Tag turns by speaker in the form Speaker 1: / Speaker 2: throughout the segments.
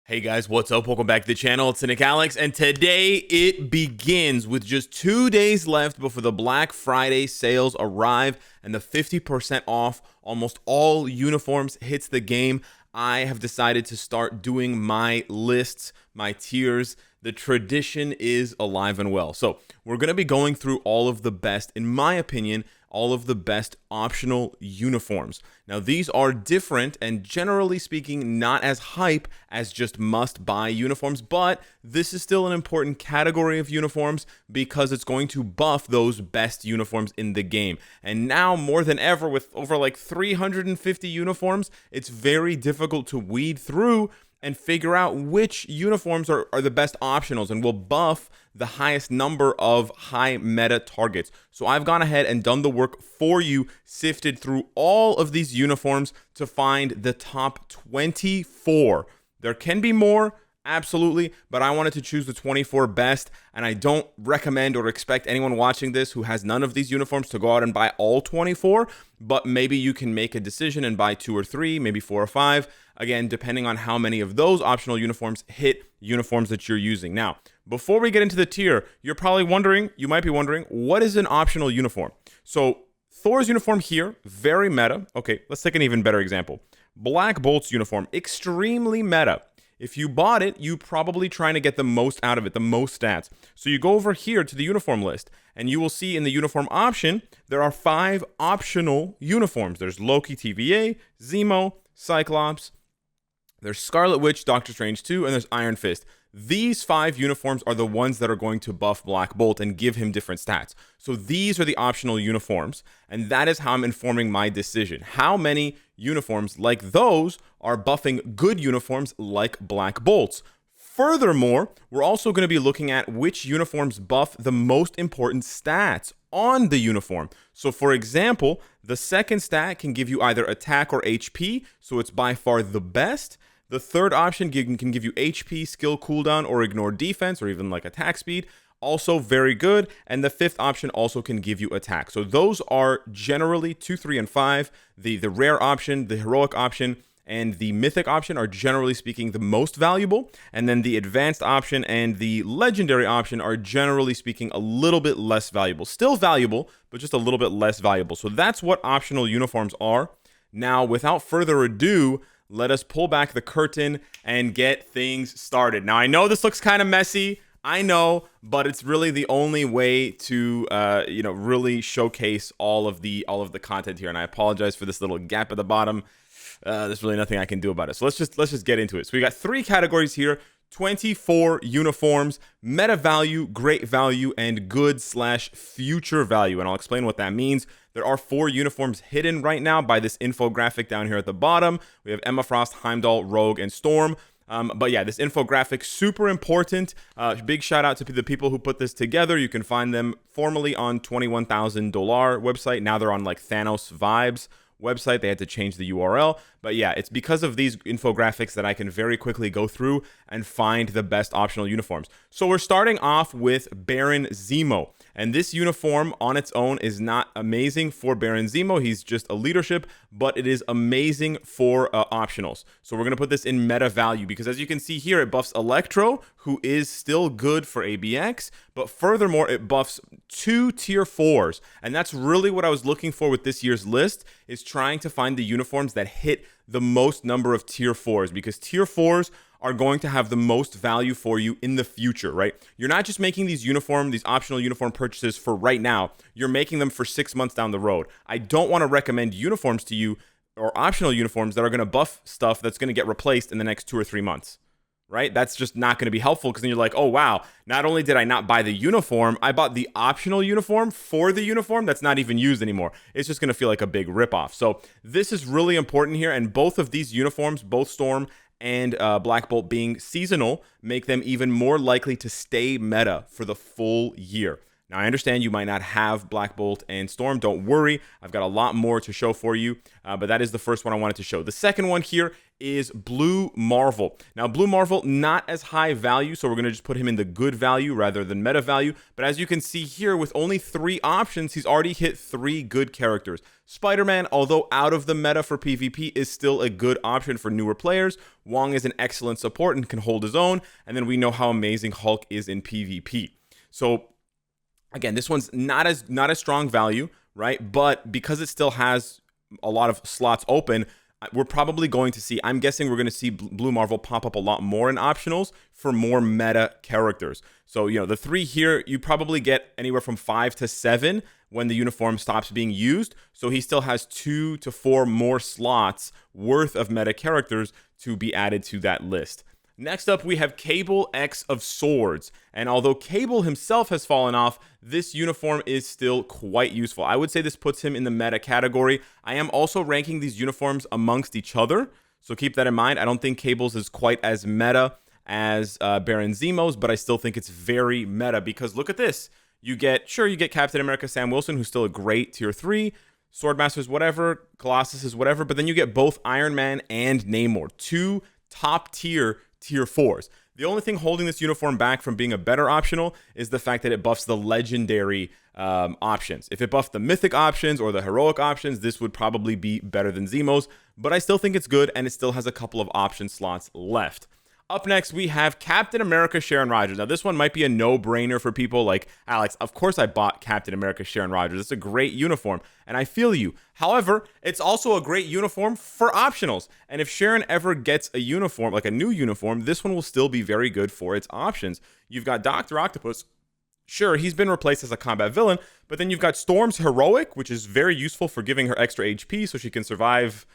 Speaker 1: Hey guys, what's up? Welcome back to the channel. It's Cynicalex, and today it begins with just 2 days left before the Black Friday sales arrive and the 50% off almost all uniforms hits the game. I have decided to start doing my lists, my tiers. The tradition is alive and well. So we're going to be going through all of the best, in my opinion, all of the best optional uniforms. Now, these are different and generally speaking, not as hype as just must-buy uniforms, but this is still an important category of uniforms because it's going to buff those best uniforms in the game. And now, more than ever, with over like 350 uniforms, it's very difficult to weed through and figure out which uniforms are the best optionals and will buff the highest number of high meta targets. So I've gone ahead and done the work for you, sifted through all of these uniforms to find the top 24. There can be more, absolutely, but I wanted to choose the 24 best, and I don't recommend or expect anyone watching this who has none of these uniforms to go out and buy all 24, but maybe you can make a decision and buy 2 or 3, maybe 4 or 5, again, depending on how many of those optional uniforms hit uniforms that you're using. Now, before we get into the tier, you might be wondering, what is an optional uniform? So Thor's uniform here, very meta. Okay, let's take an even better example. Black Bolt's uniform, extremely meta. If you bought it, you probably trying to get the most out of it, the most stats. So you go over here to the uniform list, and you will see in the uniform option, there are 5 optional uniforms. There's Loki TVA, Zemo, Cyclops, there's Scarlet Witch, Doctor Strange 2, and there's Iron Fist. These 5 uniforms are the ones that are going to buff Black Bolt and give him different stats. So these are the optional uniforms, and that is how I'm informing my decision. How many uniforms like those are buffing good uniforms like Black Bolt's? Furthermore, we're also going to be looking at which uniforms buff the most important stats on the uniform. So for example, the second stat can give you either attack or HP, so it's by far the best. The third option can give you HP, skill cooldown, or ignore defense, or even like attack speed. Also very good. And the fifth option also can give you attack. So those are generally 2, 3, and 5. The rare option, the heroic option, and the mythic option are generally speaking the most valuable. And then the advanced option and the legendary option are generally speaking a little bit less valuable. Still valuable, but just a little bit less valuable. So that's what optional uniforms are. Now, without further ado, let us pull back the curtain and get things started. Now, I know this looks kind of messy. I know, but it's really the only way to, really showcase all of the content here. And I apologize for this little gap at the bottom. There's really nothing I can do about it. So let's just get into it. So we got 3 categories here: 24 uniforms, meta value, great value, and good/future value. And I'll explain what that means. There are 4 uniforms hidden right now by this infographic down here at the bottom. We have Emma Frost, Heimdall, Rogue, and Storm. But yeah, this infographic, super important. Big shout out to the people who put this together. You can find them formerly on $21,000 website. Now they're on like Thanos Vibes website. They had to change the URL. But yeah, it's because of these infographics that I can very quickly go through and find the best optional uniforms. So we're starting off with Baron Zemo. And this uniform on its own is not amazing for Baron Zemo. He's just a leadership, but it is amazing for optionals. So we're going to put this in meta value because as you can see here, it buffs Electro, who is still good for ABX, but furthermore, it buffs 2 tier 4s. And that's really what I was looking for with this year's list, is trying to find the uniforms that hit the most number of tier 4s, because tier 4s are going to have the most value for you in the future, right? You're not just making these optional uniform purchases for right now. You're making them for 6 months down the road. I don't want to recommend uniforms to you or optional uniforms that are going to buff stuff that's going to get replaced in the next 2 or 3 months, right? That's just not going to be helpful, because then you're like, oh, wow, not only did I not buy the uniform, I bought the optional uniform for the uniform that's not even used anymore. It's just going to feel like a big ripoff. So this is really important here. And both of these uniforms, both Storm and Black Bolt being seasonal, make them even more likely to stay meta for the full year. Now, I understand you might not have Black Bolt and Storm. Don't worry. I've got a lot more to show for you, but that is the first one I wanted to show. The second one here is Blue Marvel. Now, Blue Marvel, not as high value, so we're going to just put him in the good value rather than meta value. But as you can see here, with only 3 options, he's already hit 3 good characters. Spider-Man, although out of the meta for PvP, is still a good option for newer players. Wong is an excellent support and can hold his own. And then we know how amazing Hulk is in PvP. So again, this one's not as strong value, right? But because it still has a lot of slots open, we're probably going to see, I'm guessing we're going to see Blue Marvel pop up a lot more in optionals for more meta characters. So, you know, the 3 here, you probably get anywhere from 5 to 7 when the uniform stops being used. So he still has 2 to 4 more slots worth of meta characters to be added to that list. Next up, we have Cable X of Swords. And although Cable himself has fallen off, this uniform is still quite useful. I would say this puts him in the meta category. I am also ranking these uniforms amongst each other, so keep that in mind. I don't think Cable's is quite as meta as Baron Zemo's, but I still think it's very meta because look at this. You get Captain America Sam Wilson, who's still a great tier 3, Swordmaster's whatever, Colossus is whatever, but then you get both Iron Man and Namor, 2 top tier 4s. The only thing holding this uniform back from being a better optional is the fact that it buffs the legendary options. If it buffed the mythic options or the heroic options, this would probably be better than Zemo's, but I still think it's good and it still has a couple of option slots left. Up next, we have Captain America Sharon Rogers. Now, this one might be a no-brainer for people like Alex. Of course, I bought Captain America Sharon Rogers. It's a great uniform, and I feel you. However, it's also a great uniform for optionals. And if Sharon ever gets a uniform, like a new uniform, this one will still be very good for its options. You've got Dr. Octopus. Sure, he's been replaced as a combat villain, but then you've got Storm's Heroic, which is very useful for giving her extra HP so she can survive.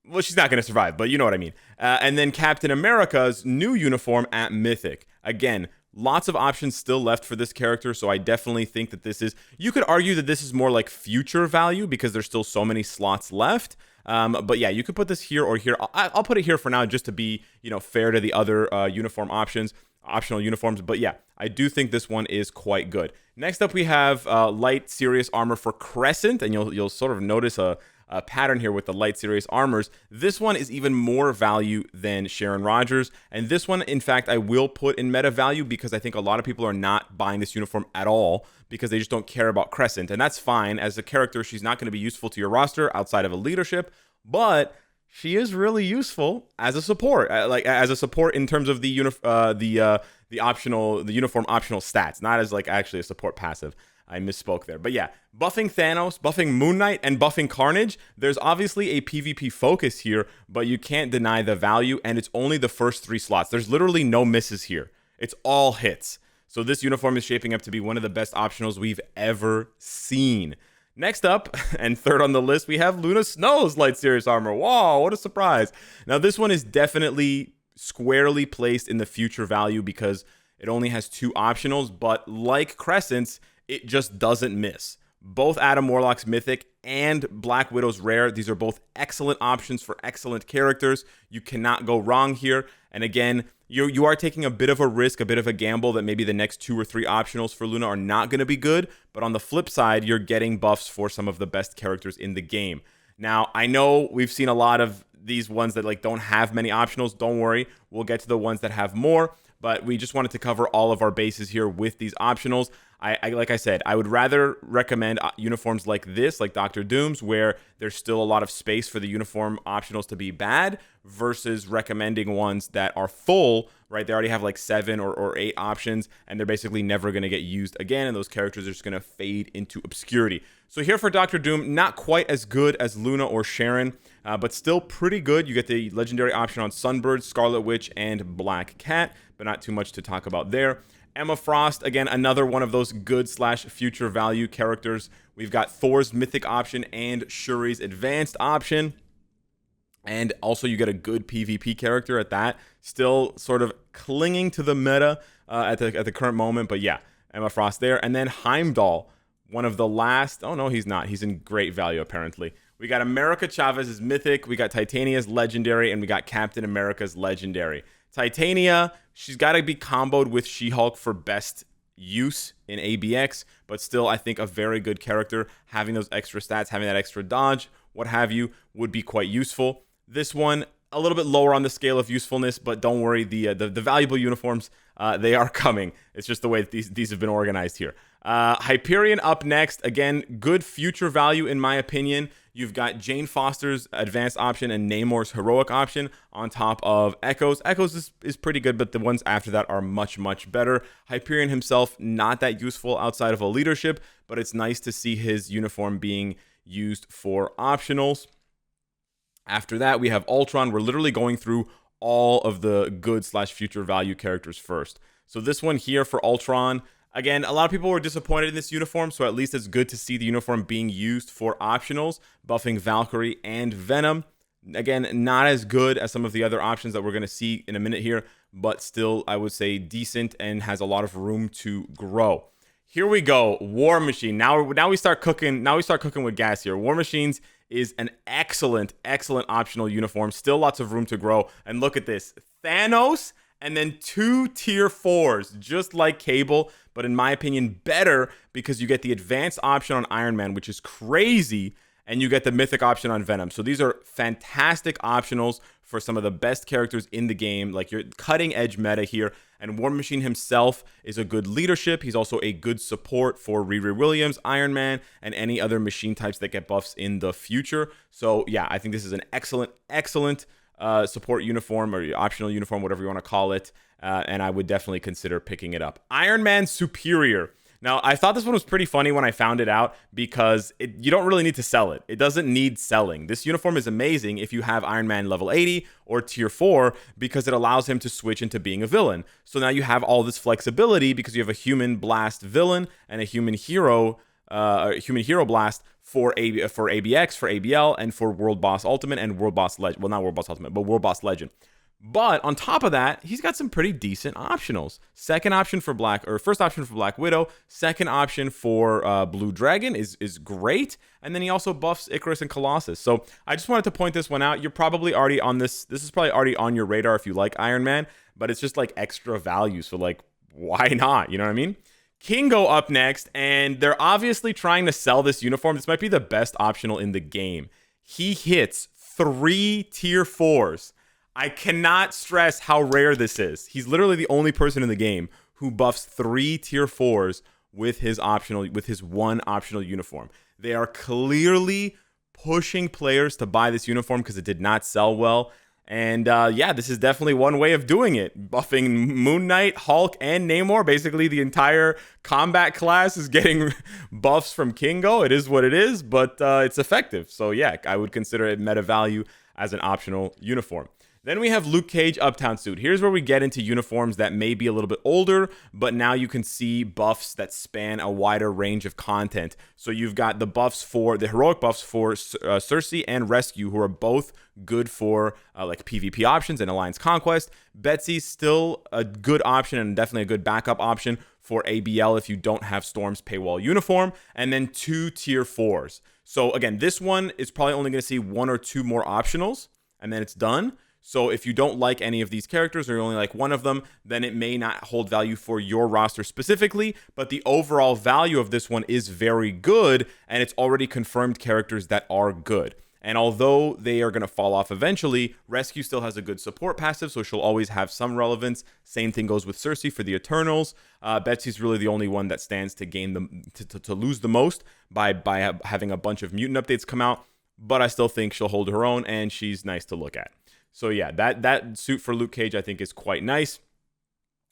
Speaker 1: Well, she's not going to survive, but you know what I mean. And then Captain America's new uniform at Mythic. Again, lots of options still left for this character, so I definitely think that this is... You could argue that this is more like future value because there's still so many slots left. But yeah, you could put this here or here. I'll put it here for now just to be, you know, fair to the other uniform options, optional uniforms. But yeah, I do think this one is quite good. Next up, we have light serious armor for Crescent, and you'll sort of notice a pattern here with the light serious armors. This one is even more value than Sharon Rogers, and this one, in fact, I will put in meta value because I think a lot of people are not buying this uniform at all because they just don't care about Crescent, and that's fine. As a character, she's not going to be useful to your roster outside of a leadership, but she is really useful as a support, like as a support in terms of the uniform optional stats, not as like actually a support passive. I misspoke there. But yeah, buffing Thanos, buffing Moon Knight, and buffing Carnage, there's obviously a PvP focus here, but you can't deny the value, and it's only the first 3 slots. There's literally no misses here. It's all hits. So this uniform is shaping up to be one of the best optionals we've ever seen. Next up, and third on the list, we have Luna Snow's light serious armor. Wow, what a surprise. Now, this one is definitely squarely placed in the future value because it only has 2 optionals, but like Crescent's, it just doesn't miss. Both Adam Warlock's Mythic and Black Widow's Rare, these are both excellent options for excellent characters. You cannot go wrong here. And again, you are taking a bit of a risk, a bit of a gamble that maybe the next 2 or 3 optionals for Luna are not going to be good. But on the flip side, you're getting buffs for some of the best characters in the game. Now, I know we've seen a lot of these ones that like don't have many optionals. Don't worry, we'll get to the ones that have more. But we just wanted to cover all of our bases here with these optionals. I like I said, I would rather recommend uniforms like this, like Dr. Doom's, where there's still a lot of space for the uniform optionals to be bad, versus recommending ones that are full, right? They already have like 7 or 8 options, and they're basically never going to get used again, and those characters are just going to fade into obscurity. So here for Dr. Doom, not quite as good as Luna or Sharon, but still pretty good. You get the legendary option on Sunbird, Scarlet Witch, and Black Cat, but not too much to talk about there. Emma Frost, again, another one of those good / future value characters. We've got Thor's Mythic option and Shuri's Advanced option. And also you get a good PvP character at that. Still sort of clinging to the meta at the current moment. But yeah, Emma Frost there. And then Heimdall, one of the last... Oh, no, he's not. He's in great value, apparently. We got America Chavez's Mythic. We got Titania's Legendary. And we got Captain America's Legendary. Titania, she's got to be comboed with She-Hulk for best use in ABX, but still I think a very good character. Having those extra stats, having that extra dodge, what have you, would be quite useful. This one, a little bit lower on the scale of usefulness, but don't worry, the valuable uniforms, they are coming. It's just the way that these have been organized here. Hyperion up next. Again, good future value in my opinion. You've got Jane Foster's advanced option and Namor's heroic option on top of Echo's. Echo's is pretty good, but the ones after that are much, much better. Hyperion himself, not that useful outside of a leadership, but it's nice to see his uniform being used for optionals. After that, we have Ultron. We're literally going through all of the good / future value characters first. So this one here for Ultron, again, a lot of people were disappointed in this uniform, so at least it's good to see the uniform being used for optionals, buffing Valkyrie and Venom. Again, not as good as some of the other options that we're going to see in a minute here, but still, I would say decent and has a lot of room to grow. Here we go, War Machine. Now we start cooking. Now we start cooking with gas here. War Machines is an excellent optional uniform. Still lots of room to grow. And look at this, Thanos, and then 2 tier 4s, just like Cable, but in my opinion, better because you get the advanced option on Iron Man, which is crazy, and you get the mythic option on Venom. So these are fantastic optionals for some of the best characters in the game. Like, your cutting edge meta here. And War Machine himself is a good leadership. He's also a good support for Riri Williams, Iron Man, and any other machine types that get buffs in the future. So yeah, I think this is an excellent support uniform or optional uniform, whatever you want to call it. And I would definitely consider picking it up. Iron Man Superior. Now, I thought this one was pretty funny when I found it out because you don't really need to sell it. It doesn't need selling. This uniform is amazing if you have Iron Man level 80 or tier 4 because it allows him to switch into being a villain. So now you have all this flexibility because you have a human blast villain and a human hero blast for ABX, for ABL, and for World Boss Ultimate and World Boss Legend. Well, not World Boss Ultimate, but World Boss Legend. But on top of that, he's got some pretty decent optionals. First option for Black Widow. Second option for Blue Dragon is great. And then he also buffs Icarus and Colossus. So I just wanted to point this one out. You're probably already on this. This is probably already on your radar if you like Iron Man. But it's just like extra value. So like, why not? You know what I mean? Kingo up next. And they're obviously trying to sell this uniform. This might be the best optional in the game. He hits 3 tier 4s. I cannot stress how rare this is. He's literally the only person in the game who buffs 3 tier 4s with his one optional uniform. They are clearly pushing players to buy this uniform because it did not sell well. And yeah, this is definitely one way of doing it. Buffing Moon Knight, Hulk, and Namor. Basically, the entire combat class is getting buffs from Kingo. It is what it is, but it's effective. So yeah, I would consider it meta value as an optional uniform. Then we have Luke Cage Uptown Suit. Here's where we get into uniforms that may be a little bit older, but now you can see buffs that span a wider range of content. So you've got the heroic buffs for Cersei and Rescue, who are both good for like PvP options and Alliance Conquest. Betsy's still a good option and definitely a good backup option for ABL if you don't have Storm's Paywall uniform. And then 2 tier 4s. So again, this one is probably only going to see 1 or 2 more optionals, and then it's done. So if you don't like any of these characters or you only like one of them, then it may not hold value for your roster specifically, but the overall value of this one is very good, and it's already confirmed characters that are good. And although they are going to fall off eventually, Rescue still has a good support passive, so she'll always have some relevance. Same thing goes with Cersei for the Eternals. Betsy's really the only one that stands to gain to lose the most by having a bunch of mutant updates come out, but I still think she'll hold her own, and she's nice to look at. So yeah, that suit for Luke Cage I think is quite nice.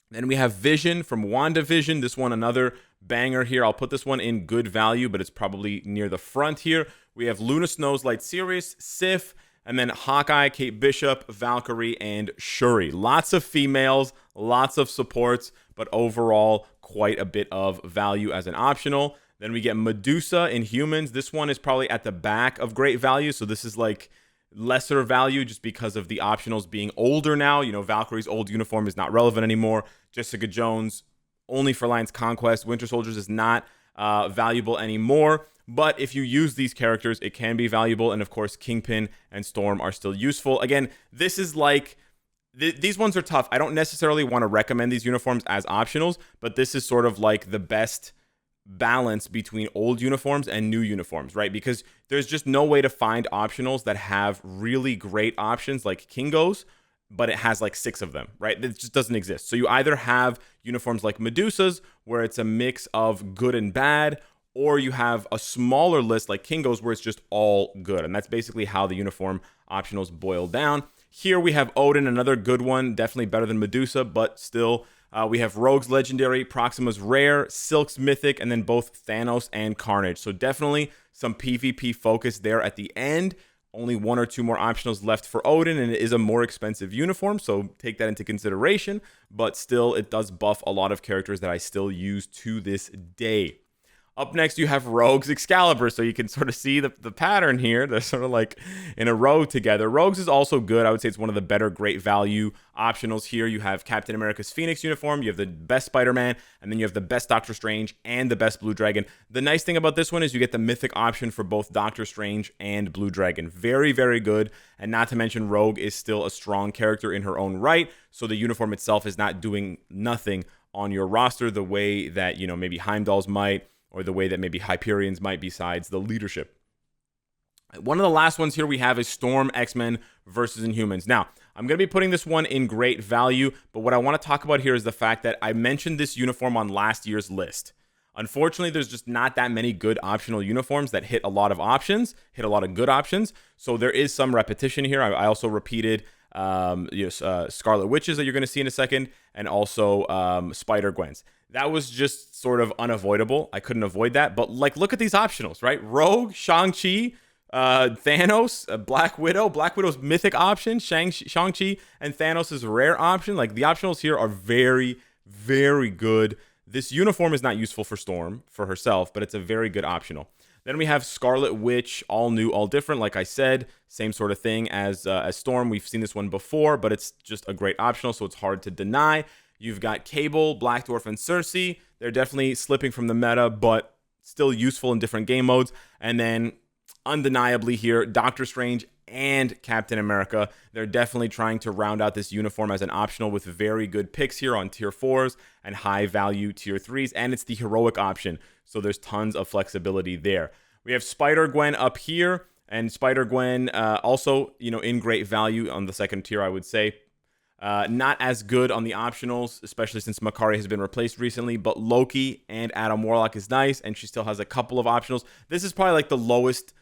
Speaker 1: Then we have Vision from WandaVision. This one, another banger here. I'll put this one in good value, but it's probably near the front here. We have Luna Snow's Light Sirius, Sif, and then Hawkeye, Kate Bishop, Valkyrie, and Shuri. Lots of females, lots of supports, but overall quite a bit of value as an optional. Then we get Medusa in Humans. This one is probably at the back of great value, so this is like lesser value just because of the optionals being older now. You know, Valkyrie's old uniform is not relevant anymore. Jessica Jones, only for Alliance Conquest. Winter Soldiers is not valuable anymore. But if you use these characters, it can be valuable. And of course, Kingpin and Storm are still useful. Again, this is like These ones are tough. I don't necessarily want to recommend these uniforms as optionals, but this is sort of like the best balance between old uniforms and new uniforms, right? Because there's just no way to find optionals that have really great options like Kingo's, but it has like 6 of them, right? It just doesn't exist. So you either have uniforms like Medusa's, where it's a mix of good and bad, or you have a smaller list like Kingo's, where it's just all good. And that's basically how the uniform optionals boil down. Here we have Odin, another good one, definitely better than Medusa, but still. We have Rogue's Legendary, Proxima's Rare, Silk's Mythic, and then both Thanos and Carnage. So definitely some PvP focus there at the end. Only 1 or 2 more optionals left for Odin, and it is a more expensive uniform, so take that into consideration. But still, it does buff a lot of characters that I still use to this day. Up next, you have Rogue's Excalibur, so you can sort of see the pattern here. They're sort of like in a row together. Rogue's is also good. I would say it's one of the better great value optionals here. You have Captain America's Phoenix uniform, you have the best Spider-Man, and then you have the best Doctor Strange and the best Blue Dragon. The nice thing about this one is you get the mythic option for both Doctor Strange and Blue Dragon. Very, very good. And not to mention, Rogue is still a strong character in her own right, so the uniform itself is not doing nothing on your roster the way that, you know, maybe Heimdall's might, or the way that maybe Hyperion's might, besides the leadership. One of the last ones here we have is Storm, X-Men versus Inhumans. Now, I'm going to be putting this one in great value, but what I want to talk about here is the fact that I mentioned this uniform on last year's list. Unfortunately, there's just not that many good optional uniforms that hit a lot of options, hit a lot of good options, so there is some repetition here. I also repeated Scarlet Witches that you're going to see in a second, and also Spider-Gwen's. That was just sort of unavoidable. I couldn't avoid that. But, like, look at these optionals, right? Rogue, Shang-Chi, Thanos, Black Widow. Black Widow's mythic option, Shang-Chi, and Thanos' rare option. Like, the optionals here are very, very good. This uniform is not useful for Storm, for herself, but it's a very good optional. Then we have Scarlet Witch, all new, all different. Like I said, same sort of thing as Storm. We've seen this one before, but it's just a great optional, so it's hard to deny. You've got Cable, Black Dwarf, and Cersei. They're definitely slipping from the meta, but still useful in different game modes. And then, undeniably here, Doctor Strange and Captain America. They're definitely trying to round out this uniform as an optional with very good picks here on tier 4s and high value tier 3s. And it's the heroic option, so there's tons of flexibility there. We have Spider-Gwen up here, and Spider-Gwen also, you know, in great value on the second tier, I would say. Not as good on the optionals, especially since Makari has been replaced recently, but Loki and Adam Warlock is nice, and she still has a couple of optionals. This is probably like the lowest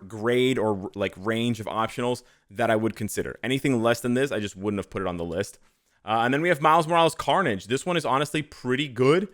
Speaker 1: grade or like range of optionals that I would consider. Anything less than this, I just wouldn't have put it on the list. And then we have Miles Morales Carnage. This one is honestly pretty good.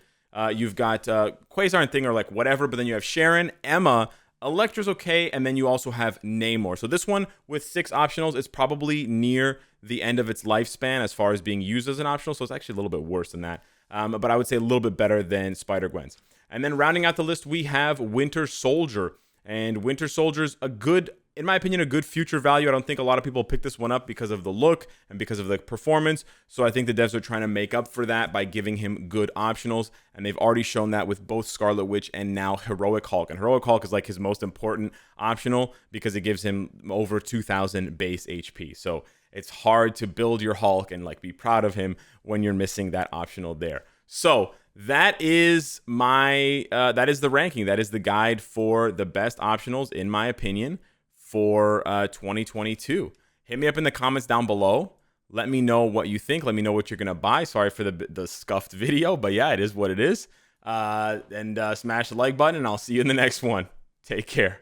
Speaker 1: You've got Quasar and Thing or like whatever, but then you have Sharon, Emma, Elektra's okay, and then you also have Namor. So this one with 6 optionals is probably near the end of its lifespan as far as being used as an optional, so it's actually a little bit worse than that. But I would say a little bit better than Spider-Gwen's. And then rounding out the list, we have Winter Soldier. And Winter Soldier's a good, in my opinion, a good future value. I don't think a lot of people pick this one up because of the look and because of the performance. So I think the devs are trying to make up for that by giving him good optionals. And they've already shown that with both Scarlet Witch and now Heroic Hulk. And Heroic Hulk is like his most important optional because it gives him over 2,000 base HP. So it's hard to build your Hulk and like be proud of him when you're missing that optional there. So that is that is the ranking. That is the guide for the best optionals, in my opinion, for 2022. Hit me up in the comments down below. Let me know what you think. Let me know what you're gonna buy. Sorry for the scuffed video, but yeah, it is what it is. And smash the like button, and I'll see you in the next one. Take care.